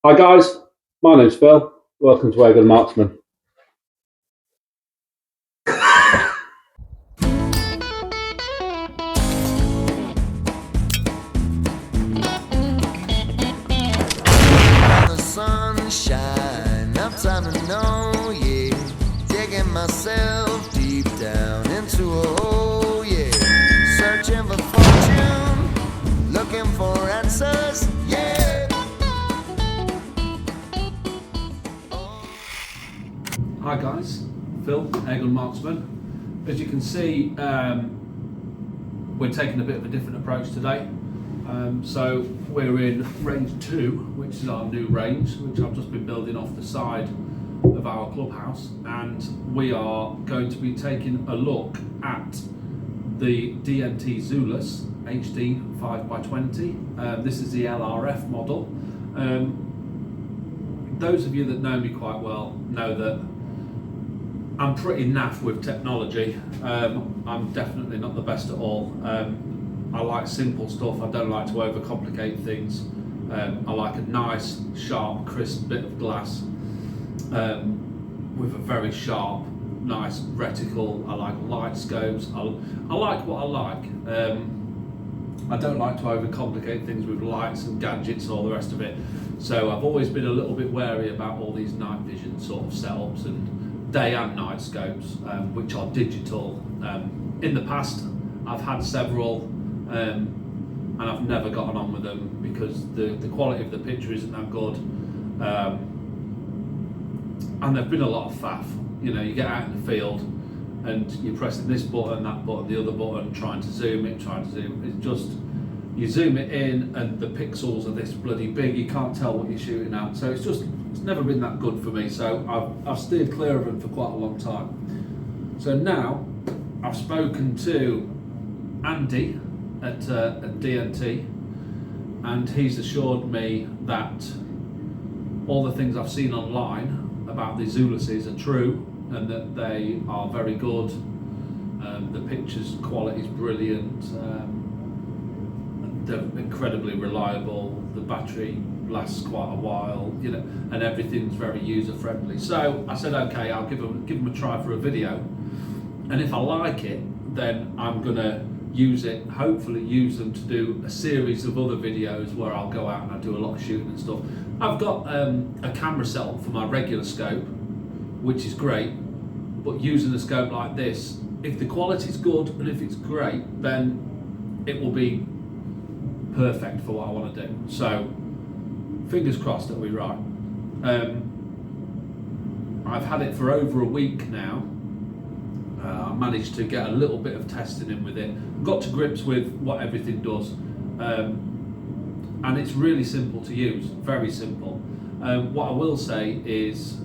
Hi guys, my name's Phil. Welcome to Airgun Marksman. The sunshine, I'm time to know, yeah. Digging myself deep down into a hole, yeah. Searching for fortune, looking for answers, yeah. Hi guys, Phil, Airgun Marksman. As you can see, we're taking a bit of a different approach today. So we're in range 2, which is our new range, which I've just been building off the side of our clubhouse, and we are going to be taking a look at the Dnt Zulus HD 5x20. This is the LRF model. Those of you that know me quite well know that I'm pretty naff with technology. I'm definitely not the best at all. I like simple stuff. I don't like to overcomplicate things. I like a nice, sharp, crisp bit of glass with a very sharp, nice reticle. I like light scopes. I like what I like. I don't like to overcomplicate things with lights and gadgets and all the rest of it. So I've always been a little bit wary about all these night vision sort of setups and day and night scopes, which are digital. In the past, I've had several, and I've never gotten on with them because the quality of the picture isn't that good. And there've been a lot of faff. You know, you get out in the field and you're pressing this button, that button, the other button, trying to zoom it, It's just, you zoom it in and the pixels are this bloody big, you can't tell what you're shooting at. So it's never been that good for me. So I've steered clear of them for quite a long time. So now I've spoken to Andy at DNT, and he's assured me that all the things I've seen online about the Zuluses are true, and that they are very good. The pictures quality is brilliant. They're incredibly reliable. The battery lasts quite a while, you know, and everything's very user friendly. So I said, okay, I'll give them a try for a video, and if I like it, then I'm gonna use it. Hopefully, use them to do a series of other videos where I'll go out and I do a lot of shooting and stuff. I've got a camera set up for my regular scope, which is great, but using a scope like this, if the quality's good and if it's great, then it will be perfect for what I want to do. So fingers crossed that we're right. I've had it for over a week now. I managed to get a little bit of testing in with it, got to grips with what everything does, and it's really simple to use, very simple. What I will say is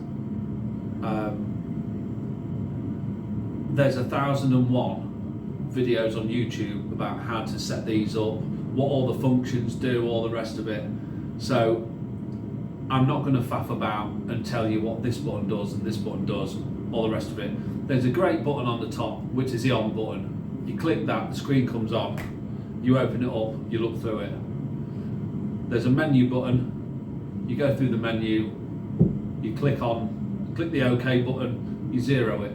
there's 1,001 videos on YouTube about how to set these up, what all the functions do, all the rest of it. So I'm not going to faff about and tell you what this button does and this button does, all the rest of it. There's a great button on the top, which is the on button. You click that, the screen comes on, you open it up, you look through it. There's a menu button, you go through the menu, you click the OK button, you zero it,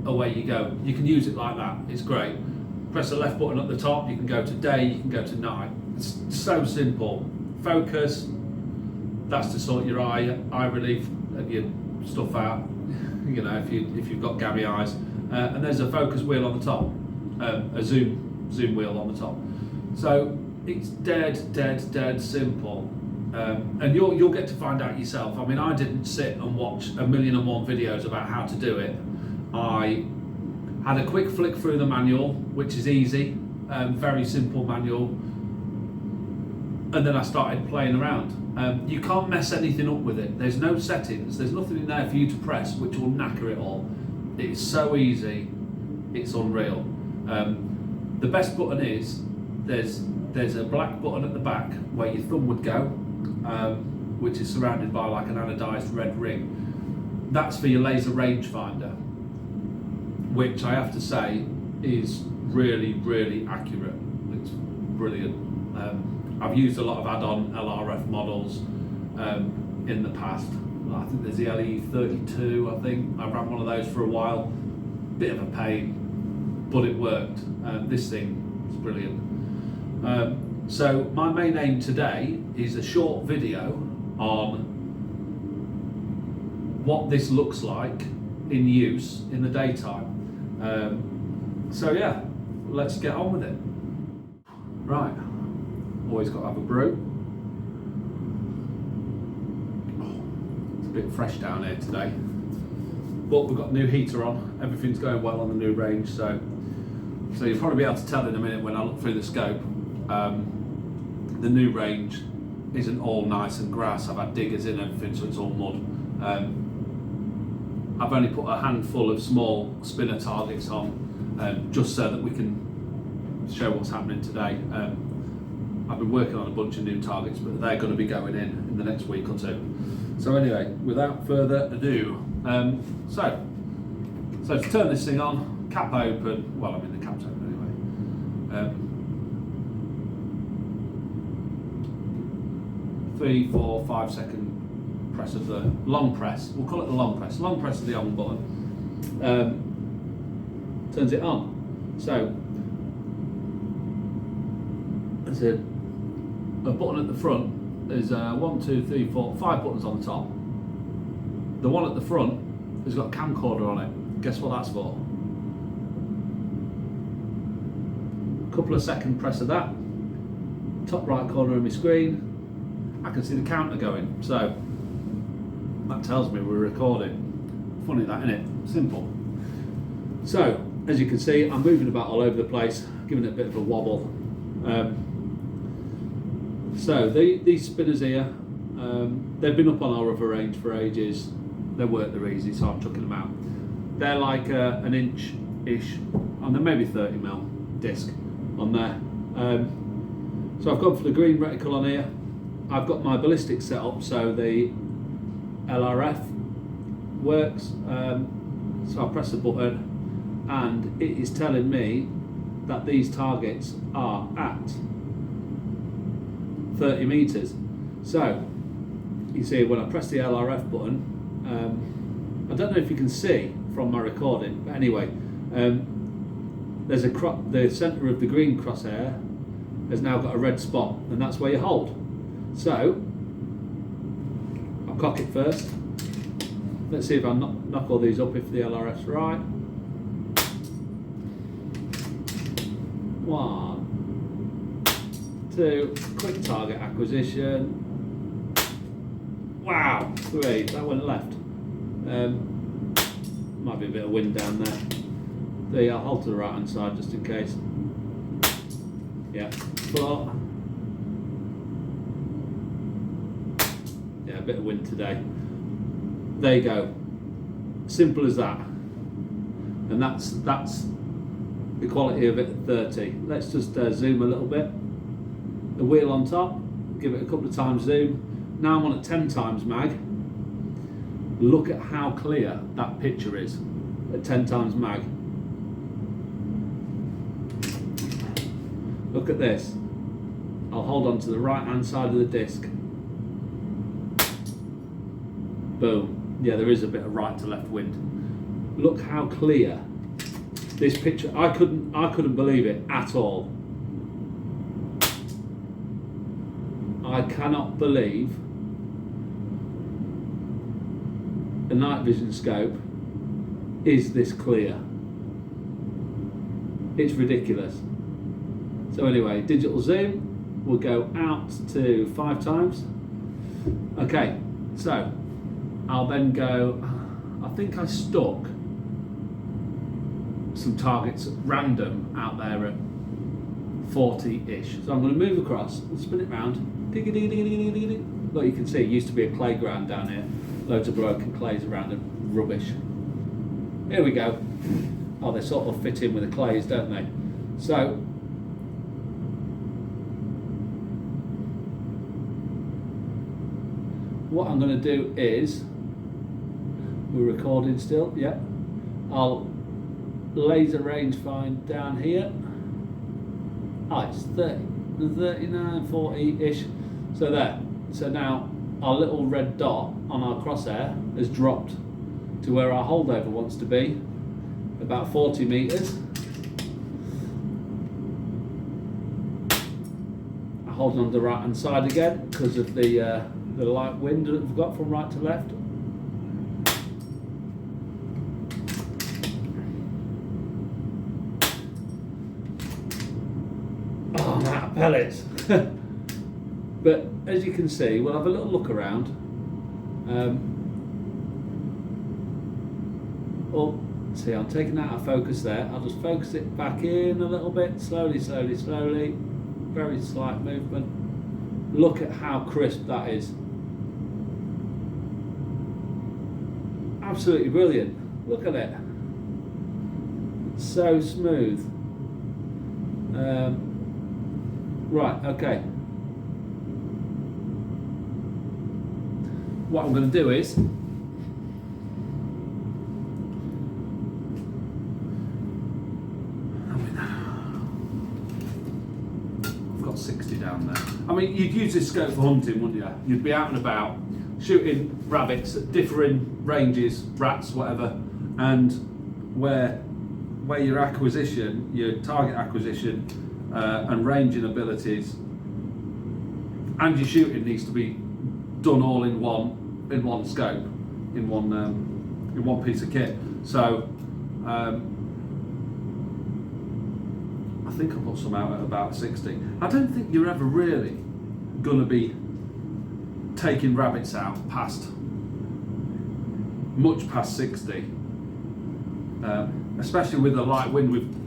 away you go. You can use it like that, it's great. Press the left button at the top, you can go to day, you can go to night. It's so simple. Focus, that's to sort your eye relief of your stuff out, you know, if you've got gammy eyes. And there's a focus wheel on the top, a zoom wheel on the top. So it's dead simple. And you'll get to find out yourself. I mean, I didn't sit and watch 1,000,001 videos about how to do it. I had a quick flick through the manual, which is easy, very simple manual, and then I started playing around. You can't mess anything up with it. There's no settings, there's nothing in there for you to press which will knacker it all. It's so easy, it's unreal. The best button is, there's a black button at the back where your thumb would go, which is surrounded by like an anodized red ring. That's for your laser rangefinder, which I have to say is really accurate. It's brilliant. I've used a lot of add-on LRF models, in the past. I think there's the LE32, I think. I ran one of those for a while. Bit of a pain, but it worked. This thing is brilliant. So my main aim today is a short video on what this looks like in use in the daytime. So yeah, let's get on with it. Right, always got to have a brew. It's a bit fresh down here today, but we've got a new heater on. Everything's going well on the new range, so you'll probably be able to tell in a minute when I look through the scope. The new range isn't all nice and grass. I've had diggers in everything, so it's all mud. I've only put a handful of small spinner targets on, just so that we can show what's happening today. I've been working on a bunch of new targets, but they're going to be going in the next week or two. So anyway, without further ado, so to turn this thing on, cap open. Well, I mean the cap's open anyway. 3, 4, 5 second press of the long press. We'll call it the long press. Long press of the on button turns it on. So there's a button at the front. There's 1, 2, 3, 4, 5 buttons on the top. The one at the front has got a camcorder on it. Guess what that's for? Couple of second press of that. Top right corner of my screen, I can see the counter going. So that tells me we're recording. Funny that, isn't it? Simple. So as you can see, I'm moving about all over the place, giving it a bit of a wobble. So these spinners here, they've been up on our other range for ages. They work, they're easy, so I'm chucking them out. They're like an inch-ish, and they're maybe 30mm disc on there. So I've gone for the green reticle on here. I've got my ballistic set up, so the LRF works. So I press the button, and it is telling me that these targets are at 30 meters. So you see when I press the LRF button, I don't know if you can see from my recording, but anyway, there's the center of the green crosshair has now got a red spot, and that's where you hold. So I'll cock it first. Let's see if I knock all these up if the LRF's right. 1, 2, quick target acquisition. Wow, 3, that went left. Might be a bit of wind down there. There you are, hold to the right hand side just in case. Yeah, 4. Yeah, a bit of wind today. There you go. Simple as that. And that's the quality of it at 30. Let's just zoom a little bit. The wheel on top, give it a couple of times zoom. Now I'm on at 10 times mag. Look at how clear that picture is at 10 times mag. Look at this. I'll hold on to the right hand side of the disc. Boom. Yeah, there is a bit of right to left wind. Look how clear this picture. I couldn't believe it at all. I cannot believe a night vision scope is this clear. It's ridiculous. So anyway, digital zoom, we'll go out to 5 times. Okay, so I'll then go, I think I stuck some targets at random out there at 40-ish. So I'm going to move across and spin it round. Look, you can see it used to be a clay ground down here. Loads of broken clays around it, rubbish. Here we go. Oh, they sort of fit in with the clays, don't they? So what I'm going to do is, we're recording still, yeah. I'll laser range find down here. Oh, it's 30, 39, 40-ish. So there. So now our little red dot on our crosshair has dropped to where our holdover wants to be, about 40 metres. I hold on the right hand side again because of the light wind that we've got from right to left. Oh, I'm out of pellets. But as you can see, we'll have a little look around. Oh, see, I'm taking that out of focus there. I'll just focus it back in a little bit, slowly, slowly, slowly. Very slight movement. Look at how crisp that is. Absolutely brilliant. Look at it. So smooth. Right, okay. What I'm going to do is I've got 60 down there. I mean, you'd use this scope for hunting, wouldn't you? You'd be out and about shooting rabbits at differing ranges, rats, whatever, and where your acquisition, your target acquisition and ranging abilities and your shooting needs to be done all in one scope, in one piece of kit. So I think I put some out at about 60. I don't think you're ever really gonna be taking rabbits out much past 60, especially with the light wind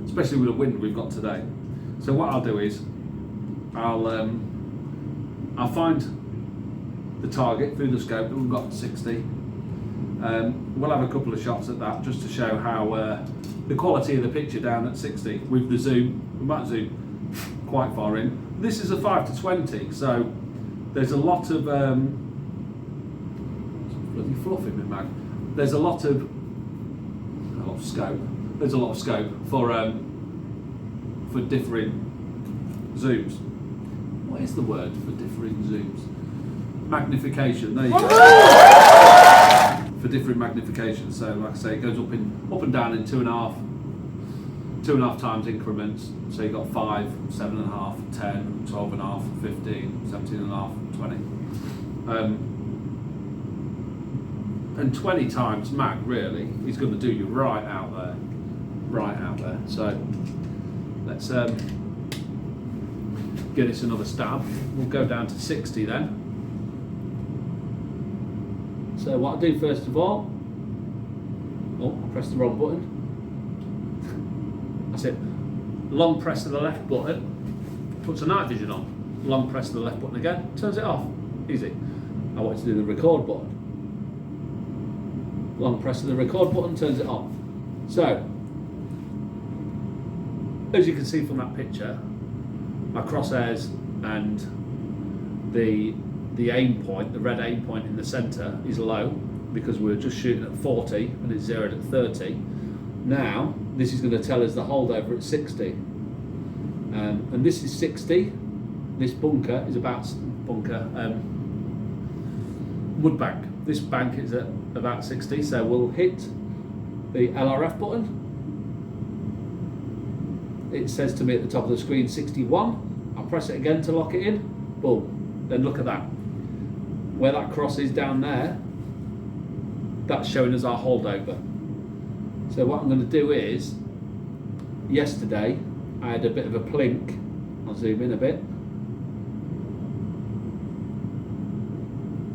especially with the wind we've got today. So what I'll do is I'll find the target through the scope that we've got at 60. We'll have a couple of shots at that just to show how the quality of the picture down at 60 with the zoom. We might zoom quite far in. This is a 5-20, so there's a lot of bloody fluff in my mag. There's a lot of scope. There's a lot of scope for differing zooms. What is the word for differing zooms? Magnification. There you go. For different magnification. So, like I say, it goes up and down in 2.5 times increments. So you've got 5, 7.5, 10, 12.5, 15, 17.5, 20. And 20 times mag really is going to do you right out there. So let's give this another stab. We'll go down to 60 then. So what I do first of all, I pressed the wrong button. That's it. Long press of the left button puts a night vision on. Long press of the left button again, turns it off. Easy. I wanted to do the record button. Long press of the record button turns it off. So, as you can see from that picture, my crosshairs and the aim point, the red aim point in the centre is low because we were just shooting at 40 and it's zeroed at 30. Now, this is going to tell us the holdover at 60. And this is 60. This bunker is wood bank. This bank is at about 60, so we'll hit the LRF button. It says to me at the top of the screen 61. I'll press it again to lock it in. Boom. Then look at that. Where that cross is down there, that's showing us our holdover. So what I'm going to do is, yesterday I had a bit of a plink. I'll zoom in a bit.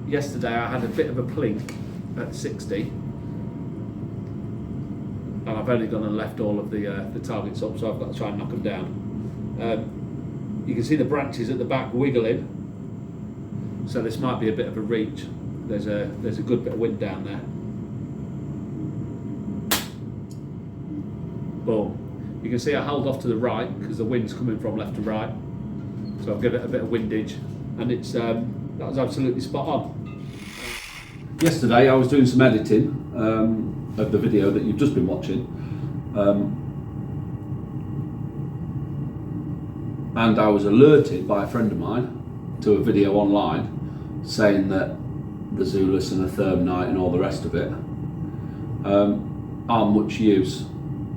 Yesterday I had a bit of a plink at 60, and I've only gone and left all of the targets up, so I've got to try and knock them down. You can see the branches at the back wiggling, so this might be a bit of a reach. There's a good bit of wind down there. Boom. You can see I held off to the right because the wind's coming from left to right, so I've given it a bit of windage, and it's that was absolutely spot on. Yesterday I was doing some editing of the video that you've just been watching, and I was alerted by a friend of mine to a video online saying that the Zulus and the Thermite and all the rest of it are much use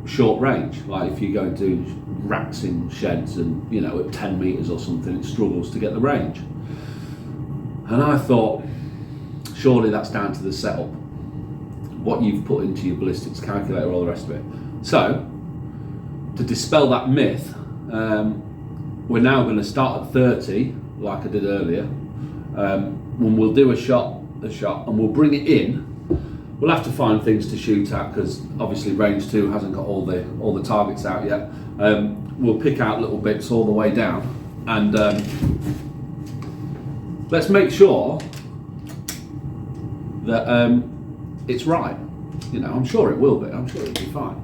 short range. Like if you go and do racks in sheds and, you know, at 10 metres or something, it struggles to get the range. And I thought, surely that's down to the setup, what you've put into your ballistics calculator, all the rest of it. So, to dispel that myth, we're now going to start at 30, like I did earlier, when we'll do a shot, and we'll bring it in. We'll have to find things to shoot at because obviously range 2 hasn't got all the targets out yet. We'll pick out little bits all the way down, and let's make sure that it's right. You know, I'm sure it will be. I'm sure it'll be fine.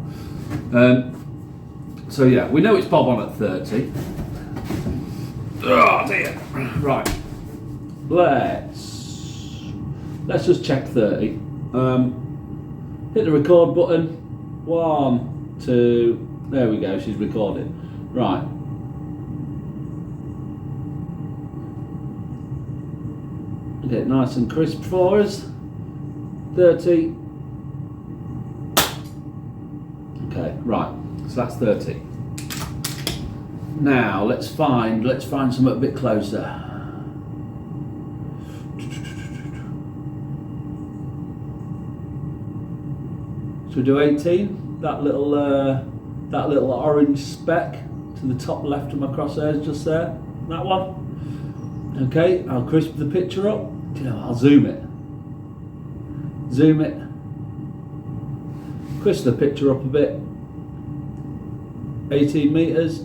So yeah, we know it's bob on at 30. Oh dear. Right. Let's just check 30. Hit the record button. 1, 2. There we go. She's recording. Right. Get it nice and crisp for us. 30. Okay. Right. So that's 30. Now let's find something a bit closer. Should we do 18? That little orange speck to the top left of my crosshairs just there. That one. Okay, I'll crisp the picture up. You know, I'll zoom it. Zoom it. Crisp the picture up a bit. 18 metres.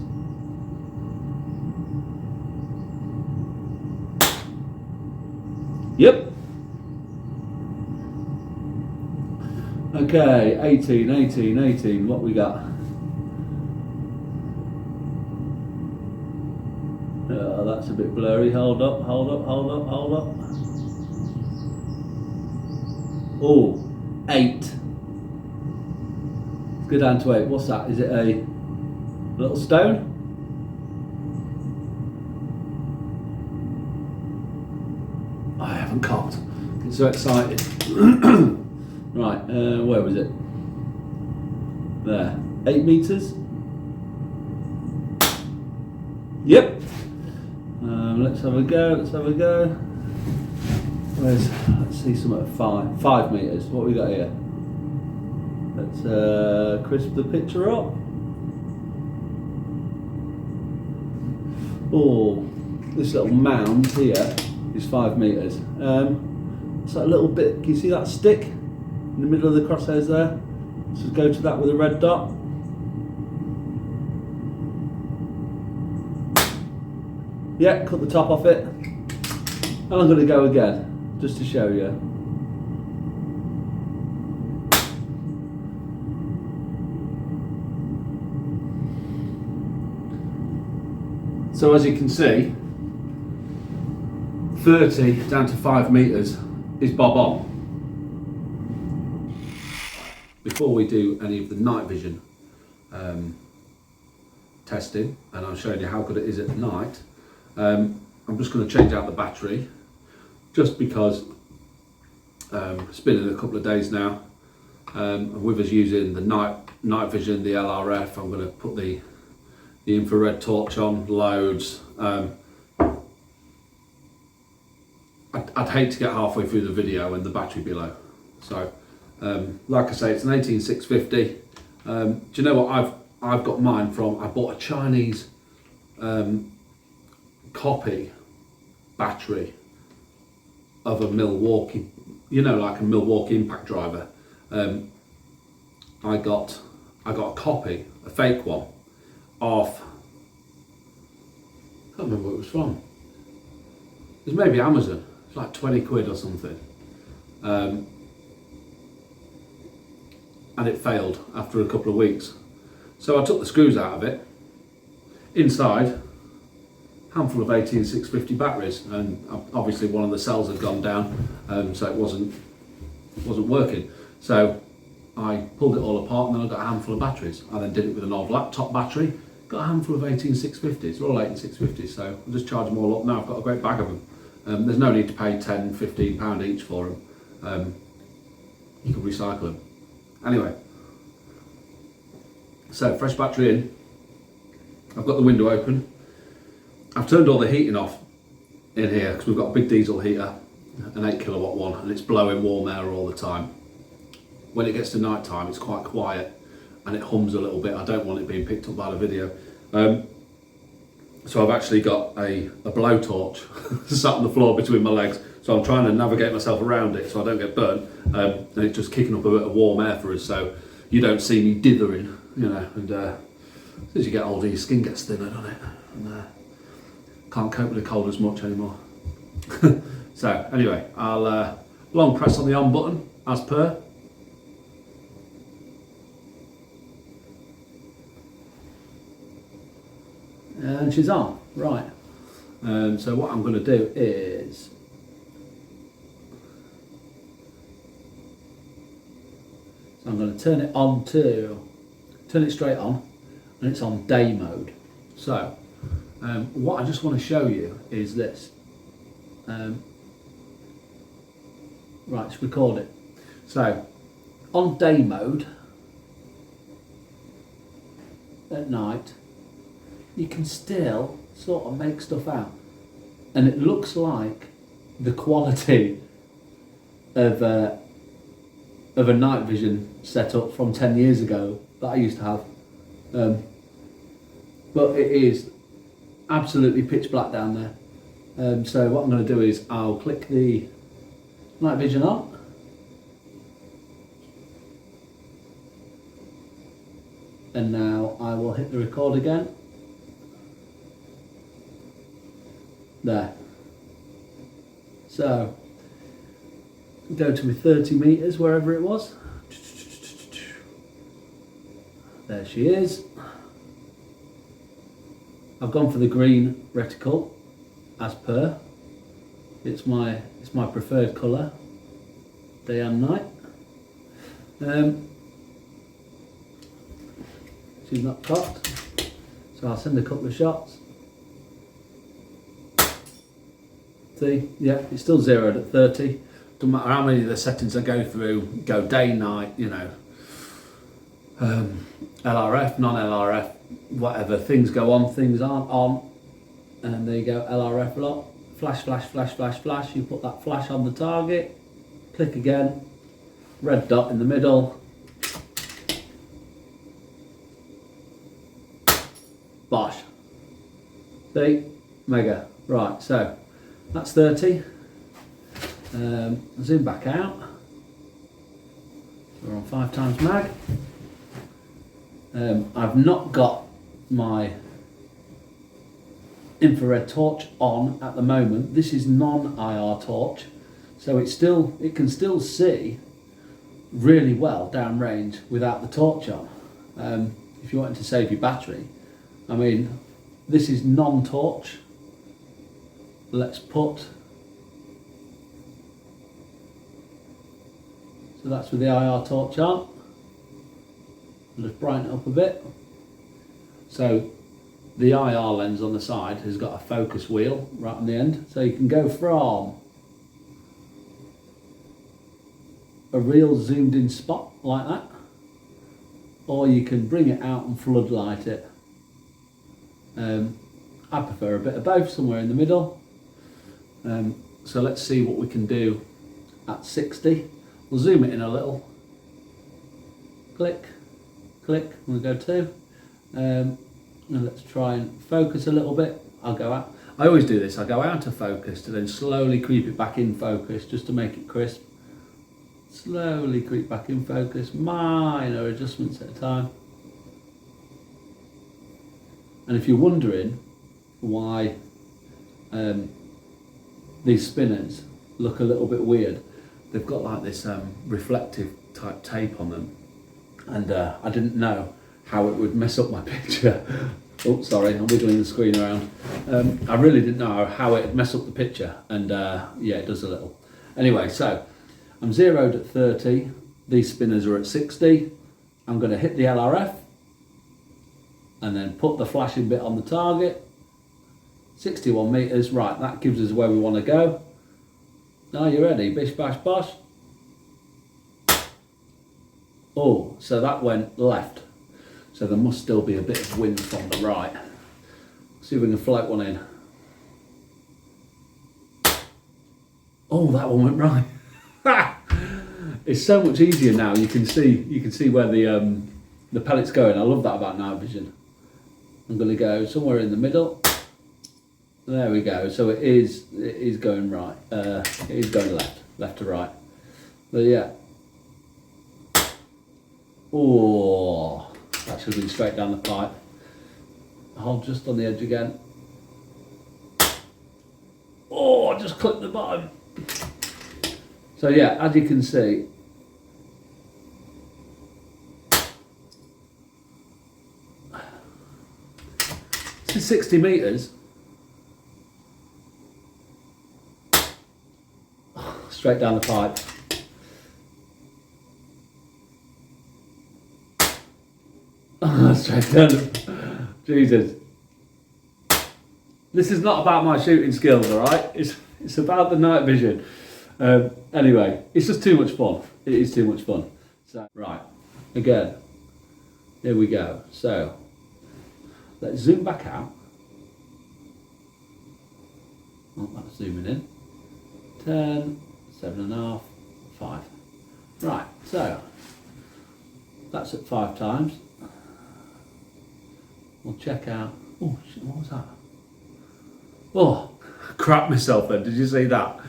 Yep. Okay, 18. What we got? Oh, that's a bit blurry. Hold up. Oh, 8. Let's go down to 8. What's that? Is it a little stone? I haven't cocked. I'm so excited. Right, where was it? There. 8 metres? Yep. Let's have a go. Let's see some at 5 metres. What we got here? Let's crisp the picture up. Oh, this little mound here is 5 metres. It's that little bit, can you see that stick in the middle of the crosshairs there? Let's just go to that with a red dot. Yeah, cut the top off it. And I'm going to go again, just to show you. So as you can see, 30 down to 5 metres is bob on. Before we do any of the night vision testing, and I'll show you how good it is at night, I'm just going to change out the battery, just because it's been in a couple of days now, and with us using the night vision, the LRF, I'm going to put the infrared torch on loads. I'd hate to get halfway through the video and the battery be low. So, like I say, it's an 18650. Do you know what I've got mine from? I bought a Chinese copy battery of a Milwaukee, you know, like a Milwaukee impact driver. I got a copy, a fake one, off, I can't remember what it was from. It was maybe Amazon. It's like 20 quid or something. And it failed after a couple of weeks. So I took the screws out of it. Inside, handful of 18650 batteries, and obviously one of the cells had gone down, so it wasn't working. So I pulled it all apart, and then I got a handful of batteries. I then did it with an old laptop battery, got a handful of 18650s. They're all 18650s, so I'll just charge them all up now. I've got a great bag of them. There's no need to pay £10-15 each for them. You can recycle them. Anyway, so fresh battery in. I've got the window open. I've turned all the heating off in here because we've got a big diesel heater, an 8 kilowatt one, and it's blowing warm air all the time. When it gets to night time, it's quite quiet and it hums a little bit. I don't want it being picked up by the video. So I've actually got a blowtorch sat on the floor between my legs. So I'm trying to navigate myself around it so I don't get burnt. And it's just kicking up a bit of warm air for us, so you don't see me dithering, you know. And as you get older, your skin gets thinner, doesn't it? And can't cope with the cold as much anymore. So anyway, I'll long press on the on button as per. And she's on, right. So what I'm going to do is I'm going to turn it straight on, and it's on day mode. So what I just want to show you is this. Right, let's record it. So on day mode at night, you can still sort of make stuff out, and it looks like the quality of a night vision setup from 10 years ago that I used to have, but it is absolutely pitch black down there. So what I'm going to do is I'll click the night vision on, and now I will hit the record again. There. So go to my 30 meters, wherever it was. There she is. I've gone for the green reticle as per. It's my preferred colour, day and night. She's not cocked, so I'll send a couple of shots. See, yeah, it's still zeroed at 30. Doesn't matter how many of the settings I go through, go day, night, you know, LRF, non-LRF, whatever, things go on, things aren't on, and there you go, LRF lock, flash, flash, flash, flash, flash, you put that flash on the target, click again, red dot in the middle, bosh, see, mega, right, so that's 30. Zoom back out. We're on 5 times mag. I've not got my infrared torch on at the moment. This is non-IR torch, so it can still see really well downrange without the torch on. If you wanted to save your battery, I mean, this is non-torch. Let's put, so that's with the IR torch on. I'll just brighten it up a bit. So the IR lens on the side has got a focus wheel right on the end, so you can go from a real zoomed in spot like that, or you can bring it out and floodlight it. I prefer a bit of both, somewhere in the middle. So let's see what we can do at 60. We'll zoom it in a little. Click, click, we'll go 2. And let's try and focus a little bit. I'll go out. I always do this, I go out of focus to then slowly creep it back in focus just to make it crisp. Slowly creep back in focus, minor adjustments at a time. And if you're wondering why these spinners look a little bit weird, they've got like this reflective type tape on them, and I didn't know how it would mess up my picture. Oh, sorry, I'm wiggling the screen around. I really didn't know how it would mess up the picture, and yeah, it does a little. Anyway, so I'm zeroed at 30, these spinners are at 60. I'm going to hit the LRF and then put the flashing bit on the target, 61 metres, right, that gives us where we want to go. Are you ready? Bish bash bosh. Oh, so that went left. So there must still be a bit of wind from the right. See if we can float one in. Oh, that one went right. It's so much easier now. You can see where the pellet's going. I love that about night vision. I'm going to go somewhere in the middle. There we go. So it is going right. It is going left to right. But yeah. Oh, that should have been straight down the pipe. Hold just on the edge again. Oh, I just clipped the bottom. So yeah, as you can see, this is 60 metres. Straight down the pipe. Straight down the... Jesus. This is not about my shooting skills, alright? It's about the night vision. Anyway, it's just too much fun. It is too much fun. So, right, again, here we go. So, let's zoom back out. Oh, that's zooming in. 10, 7.5, 5. Right, so, that's at 5 times. We'll check out. Oh, shit, what was that? Oh, crap myself then. Did you see that?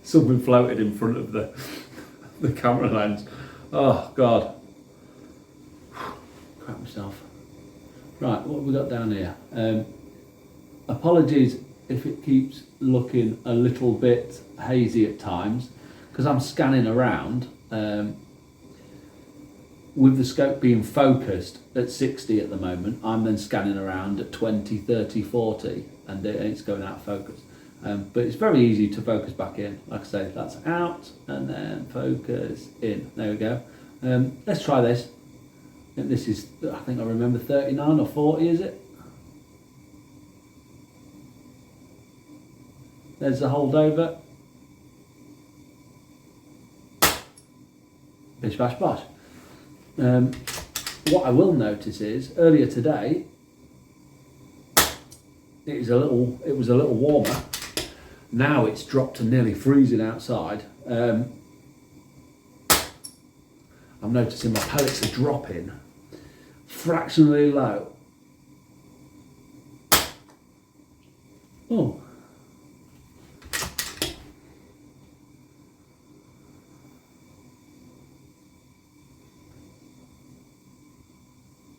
Something floated in front of the camera lens. Oh, God. Crap myself. Right, what have we got down here? Apologies if it keeps looking a little bit hazy at times, because I'm scanning around. With the scope being focused at 60 at the moment, I'm then scanning around at 20, 30, 40, and it's going out of focus. But it's very easy to focus back in. Like I say, that's out, and then focus in. There we go. Let's try this. This is, I think I remember 39 or 40, is it? There's the holdover. Bish bash bosh. What I will notice is earlier today it was a little warmer. Now it's dropped to nearly freezing outside. I'm noticing my pellets are dropping fractionally low. Oh.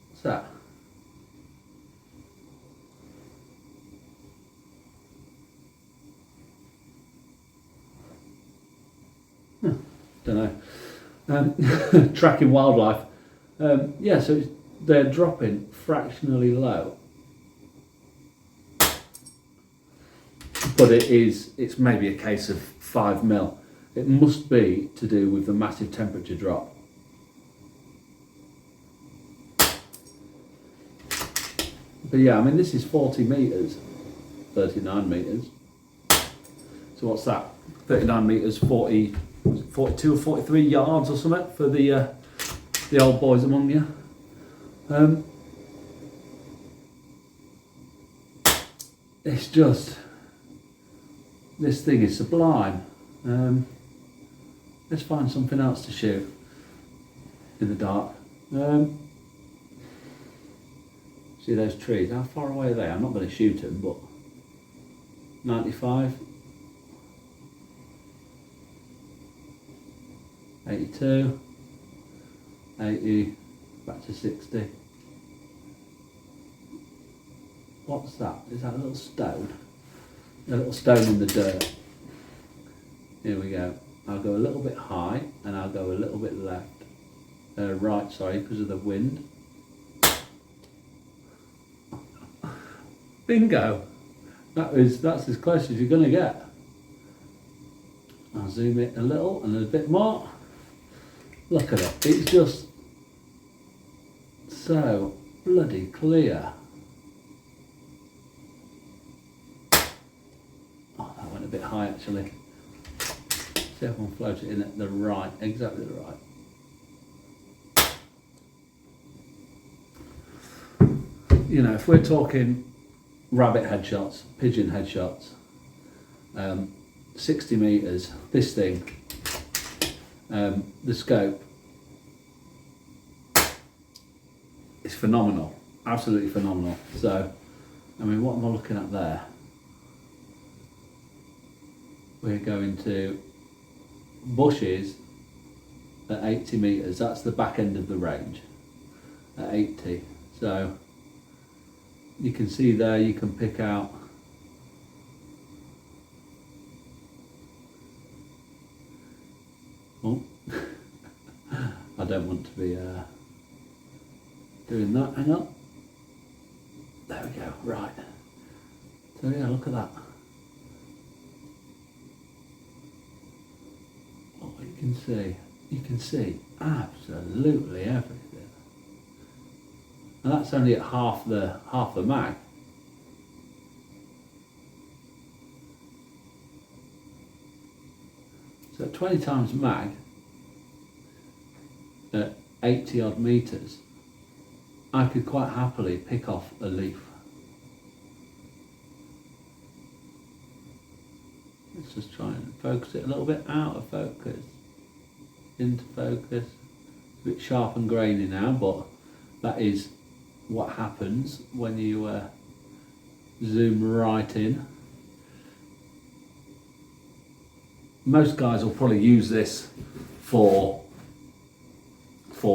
What's that? Don't know. Tracking wildlife. Yeah, so they're dropping fractionally low. But it's maybe a case of 5 mil. It must be to do with the massive temperature drop. But yeah, I mean, this is 40 metres, 39 metres. So what's that? 39 metres, 40, 42 or 43 yards or something for the old boys among you. It's just, this thing is sublime. Let's find something else to shoot in the dark. See those trees? How far away are they? I'm not going to shoot them, but 95, 82, 80, back to 60. What's that? Is that a little stone? A little stone in the dirt. Here we go. I'll go a little bit high and I'll go a little bit left. Right, sorry, because of the wind. Bingo! That's as close as you're going to get. I'll zoom it a little and a bit more. Look at it. It's just so bloody clear. high actually. See if I can float it in at the right, exactly the right. You know, if we're talking rabbit headshots, pigeon headshots, 60 meters, this thing, the scope is phenomenal, absolutely phenomenal. So, I mean, what am I looking at there? We're going to bushes at 80 meters. That's the back end of the range at 80. So you can see there, you can pick out oh I don't want to be doing that. Hang on, there we go. Right, so yeah, look at that. Oh, you can see absolutely everything. And that's only at half the mag. So at 20 times mag at 80 odd meters, I could quite happily pick off a leaf. Let's just try and focus it a little bit, out of focus, into focus. A bit sharp and grainy now, but that is what happens when you zoom right in. Most guys will probably use this for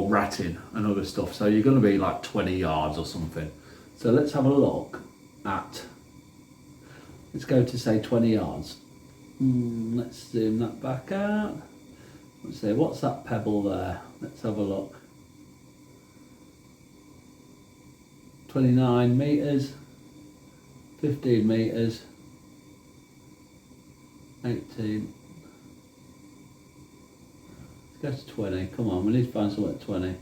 ratting and other stuff, so you're going to be like 20 yards or something. So let's have a look at, let's go to say 20 yards. Let's zoom that back out. Let's see, what's that pebble there? Let's have a look. 29 meters, 15 meters, 18. Let's go to 20. Come on, we need to find something at 20.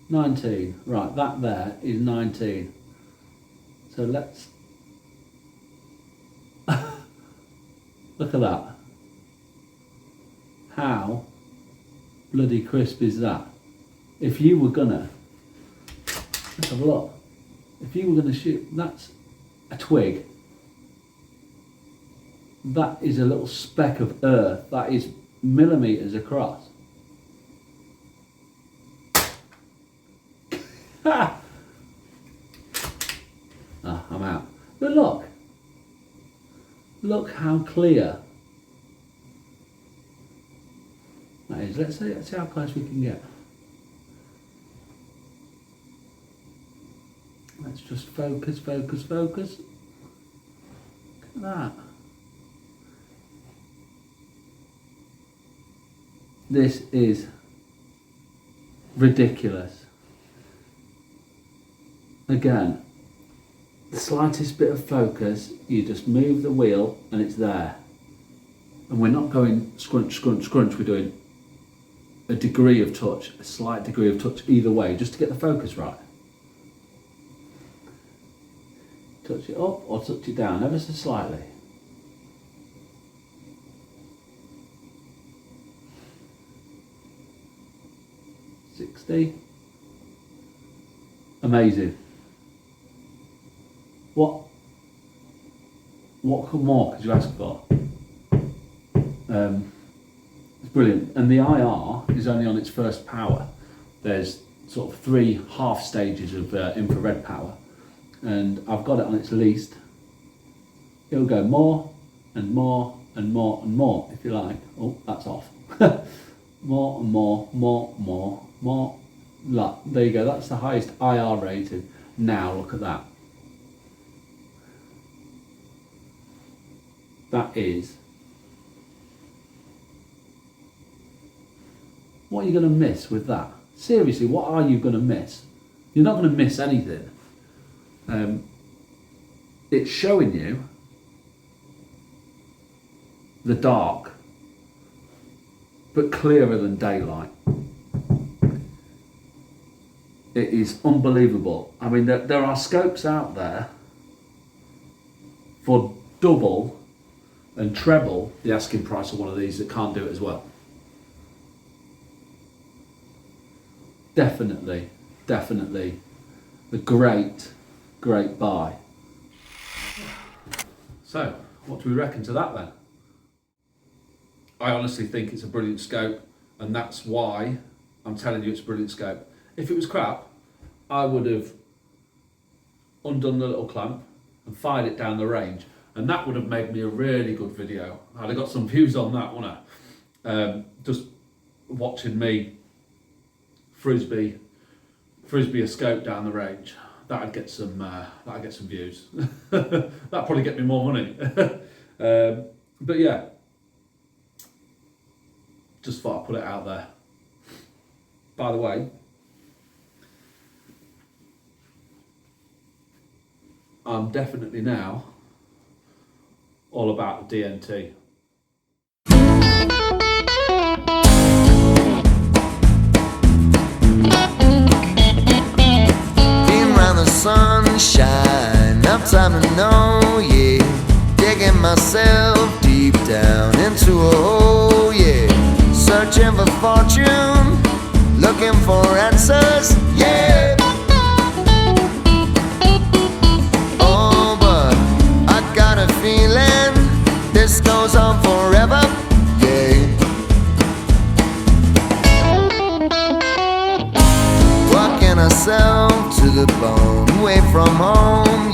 19. Right, that there is 19. So let's look at that. How bloody crisp is that? If you were gonna, let's have a look. If you were gonna shoot, that's a twig. That is a little speck of earth. That is millimeters across. I'm out. But look how clear that is. Let's see how close we can get. Let's just focus. Look at that. This is ridiculous. Again, the slightest bit of focus, you just move the wheel and it's there. And we're not going scrunch, scrunch, scrunch, we're doing a degree of touch, a slight degree of touch either way, just to get the focus right. Touch it up or touch it down ever so slightly. Amazing. What more could you ask for? It's brilliant. And the IR is only on its first power. There's sort of 3 half stages of infrared power, and I've got it on its least. It'll go more and more and more and more if you like. Oh, that's off. More and more. Look, there you go, that's the highest IR rated. Now look at that. That is, what are you going to miss with that? Seriously, what are you going to miss? You're not going to miss anything. It's showing you the dark, but clearer than daylight. It is unbelievable. I mean, there are scopes out there for double and treble the asking price of one of these that can't do it as well. Definitely a great buy. So, what do we reckon to that then? I honestly think it's a brilliant scope, and that's why I'm telling you it's a brilliant scope. If it was crap, I would have undone the little clamp and fired it down the range, and that would have made me a really good video. I'd have got some views on that, wouldn't I? Just watching me frisbee a scope down the range. That'd get some views. That'd probably get me more money. But yeah, just thought I'd put it out there. By the way, I'm definitely now all about the DNT. Sunshine, I'm time to know, yeah. Digging myself deep down into a hole, yeah. Searching for fortune, looking for answers, yeah. Oh, but I got a feeling this goes on forever, yeah. Working ourselves to the bone, away from home,